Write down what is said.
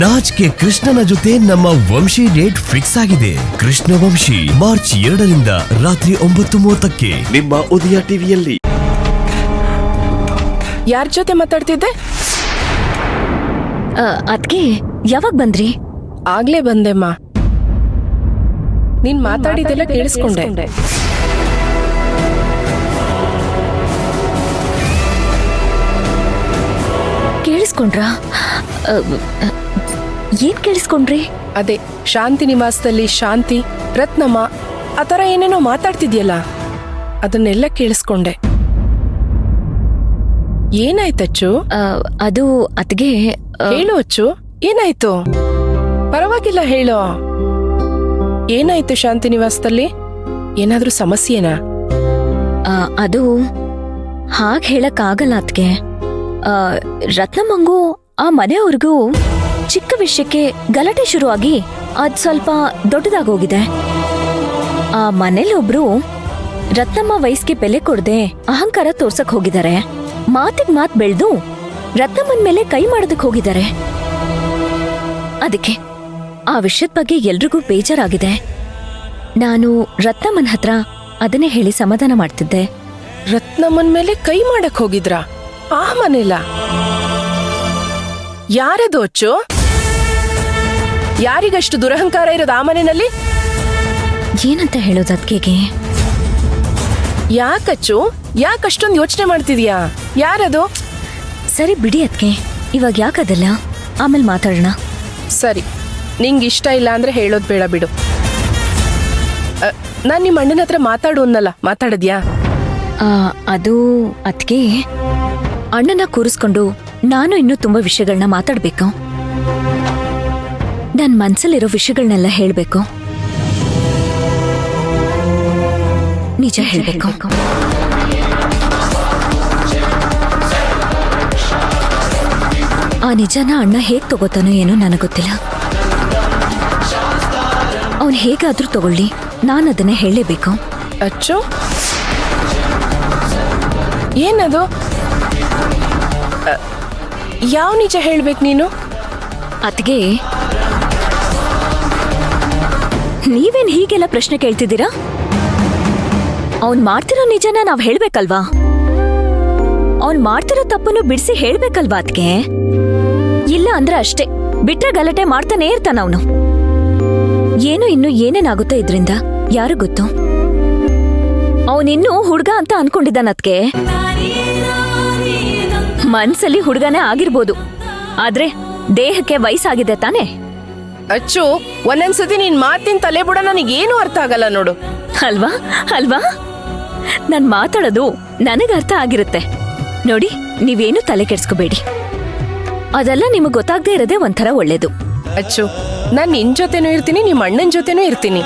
ರಾಜ್ ಗೆ ಕೃಷ್ಣನ ಜೊತೆ ನಮ್ಮ ವಂಶಿ ಡೇಟ್ ಫಿಕ್ಸ್ ಆಗಿದೆ. ಕೃಷ್ಣ ವಂಶಿ ಮಾರ್ಚ್ 2ರಿಂದ ರಾತ್ರಿ 9:30ಕ್ಕೆ ನಿಮ್ಮ ಉದಯ ಟಿವಿಯಲ್ಲಿ. ಯಾರ ಜೊತೆ ಮಾತಾಡ್ತಿದ್ದೆ? ಅದ್ಕೆ ಯಾವಾಗ ಬಂದ್ರಿ? ಆಗ್ಲೇ ಬಂದೆಮ್ಮ. ನೀನ್ ಮಾತಾಡಿದೆಲ್ಲ ಕೇಳಿಸ್ಕೊಂಡೆ. ಕೇಳಿಸ್ಕೊಂಡ್ರಾ? ಏನ್ ಕೇಳಿಸ್ಕೊಂಡ್ರಿ? ಅದೇ ಶಾಂತಿ ನಿವಾಸದಲ್ಲಿ ಶಾಂತಿ, ರತ್ನಮ್ಮ ಆತರ ಏನೇನೋ ಮಾತಾಡ್ತಿದ್ಯಲ್ಲ, ಅದನ್ನೆಲ್ಲ ಕೇಳಿಸ್ಕೊಂಡೆ. ಏನಾಯ್ತಚ್ಚು? ಅದು ಅದ್ಗೆ ಹೇಳು ಅಚ್ಚು, ಏನಾಯ್ತು? ಪರವಾಗಿಲ್ಲ ಹೇಳೋ. ಏನಾಯ್ತು ಶಾಂತಿ ನಿವಾಸದಲ್ಲಿ? ಏನಾದ್ರೂ ಸಮಸ್ಯೆನಾ? ಅದು ಹಾಗೆ ಹೇಳಕ್ ಆಗಲ್ಲ ಅದ್ಗೆ. ರತ್ನಮ್ಮಂಗೂ ಆ ಮನೆಯವ್ರಿಗೂ ಚಿಕ್ಕ ವಿಷಯಕ್ಕೆ ಗಲಾಟೆ ಶುರುವಾಗಿ ಅದ್ ಸ್ವಲ್ಪ ದೊಡ್ಡದಾಗೋಗಿದೆ. ಆ ಮನೇಲಿ ಒಬ್ರು ರತ್ನಮ್ಮ ವಯಸ್ಸಿಗೆ ಬೆಲೆ ಕೊಡದೆ ಅಹಂಕಾರ ತೋರ್ಸಕ್ ಹೋಗಿದ್ದಾರೆ. ಮಾತಿಗ್ ಮಾತ್ ಬೆಳ್ದು ರತ್ನಮ್ಮನ್ ಮೇಲೆ ಕೈ ಮಾಡೋದಕ್ ಹೋಗಿದ್ದಾರೆ. ಅದಕ್ಕೆ ಆ ವಿಷಯದ ಬಗ್ಗೆ ಎಲ್ರಿಗೂ ಬೇಜಾರಾಗಿದೆ. ನಾನು ರತ್ನಮ್ಮನ್ ಹತ್ರ ಅದನ್ನೇ ಹೇಳಿ ಸಮಾಧಾನ ಮಾಡ್ತಿದ್ದೆ. ರತ್ನಮ್ಮನ್ ಮೇಲೆ ಕೈ ಮಾಡಕ್ ಹೋಗಿದ್ರ? ಆ ಮನೆಲ ಯಾರದು ಅಚ್ಚು? ಯಾರಿಗಷ್ಟು ದುರಹಂಕಾರ ಇರೋದು ಆ ಮನೆಯಲ್ಲಿ? ಏನಂತ ಹೇಳೋದು ಅದ್ಕೆಗೆ? ಯಾಕಚ್ಚು, ಯಾಕಷ್ಟೊಂದು ಯೋಚನೆ ಮಾಡ್ತಿದ್ಯಾ? ಯಾರದು? ಸರಿ ಬಿಡಿ ಅದ್ಕೆ, ಇವಾಗ ಯಾಕದಲ್ಲ, ಆಮೇಲೆ ಮಾತಾಡೋಣ. ಸರಿ, ನಿಂಗೆ ಇಷ್ಟ ಇಲ್ಲ ಅಂದ್ರೆ ಹೇಳೋದ್ ಬೇಡ ಬಿಡು. ನಾನ್ ನಿಮ್ಮ ಅಣ್ಣನ ಹತ್ರ ಮಾತಾಡು ಅನ್ನಲ್ಲ, ಮಾತಾಡದ್ಯಾ? ಅದು ಅದ್ಕೆ ಅಣ್ಣನ ಕೂರಿಸ್ಕೊಂಡು ನಾನು ಇನ್ನೂ ತುಂಬಾ ವಿಷಯಗಳನ್ನ ಮಾತಾಡ್ಬೇಕು. ನನ್ ಮನ್ಸಲ್ಲಿರೋ ವಿಷಯಗಳನ್ನೆಲ್ಲ ಹೇಳ್ಬೇಕು, ನಿಜ ಹೇಳ್ಬೇಕು. ಆ ನಿಜನ ಅಣ್ಣ ಹೇಗ್ ತಗೋತಾನೋ ಏನೋ ನನಗ್ ಗೊತ್ತಿಲ್ಲ. ಅವನ್ ಹೇಗಾದ್ರೂ ತಗೊಳ್ಳಿ, ನಾನು ಅದನ್ನೇ ಹೇಳಲೇಬೇಕು. ಅಚ್ಚು, ಏನದು? ಯಾವ ನಿಜ ಹೇಳ್ಬೇಕು ನೀನು? ಅದ್ಗೆ ನೀವೇನ್ ಹೀಗೆಲ್ಲ ಪ್ರಶ್ನೆ ಕೇಳ್ತಿದ್ದೀರಾ? ಅವ್ನ್ ಮಾಡ್ತಿರೋ ನಿಜನ ನಾವ್ ಹೇಳ್ಬೇಕಲ್ವಾ? ಅವ್ನ್ ಮಾಡ್ತಿರೋ ತಪ್ಪನ್ನು ಬಿಡಿಸಿ ಹೇಳ್ಬೇಕಲ್ವಾ ಅದ್ಕೆ? ಇಲ್ಲ ಅಂದ್ರೆ ಅಷ್ಟೇ, ಬಿಟ್ರೆ ಗಲಾಟೆ ಮಾಡ್ತಾನೆ ಇರ್ತಾನ ಅವನು. ಏನು ಇನ್ನು ಏನೇನಾಗುತ್ತೆ ಇದ್ರಿಂದ ಯಾರು ಗೊತ್ತು? ಅವನಿನ್ನೂ ಹುಡ್ಗ ಅಂತ ಅನ್ಕೊಂಡಿದ್ದಾನದ್ಕೆ. ಮನ್ಸಲ್ಲಿ ಹುಡ್ಗನೇ ಆಗಿರ್ಬೋದು, ಆದ್ರೆ ದೇಹಕ್ಕೆ ವಯಸ್ಸಾಗಿದೆ ತಾನೆ. ಅಚ್ಚು, ಒಂದೊಂದ್ಸತಿ ನೀನ್ ಮಾತಿನ ತಲೆ ಬುಡ ನನಗೇನು ಅರ್ಥ ಆಗಲ್ಲ ನೋಡು. ಅಲ್ವಾ ಅಲ್ವಾ? ನಾನ್ ಮಾತಾಡೋದು ನನಗ ಅರ್ಥ ಆಗಿರುತ್ತೆ ನೋಡಿ. ನೀವೇನು ತಲೆ ಕೆಡ್ಸ್ಕೋಬೇಡಿ, ಅದೆಲ್ಲ ನಿಮಗ್ ಗೊತ್ತಾಗದೇ ಇರೋದೇ ಒಂಥರ ಒಳ್ಳೇದು. ಅಚ್ಚು, ನಾನ್ ನಿನ್ ಜೊತೆನೂ ಇರ್ತೀನಿ, ನಿಮ್ಮ ಅಣ್ಣನ ಜೊತೆನೂ ಇರ್ತೀನಿ.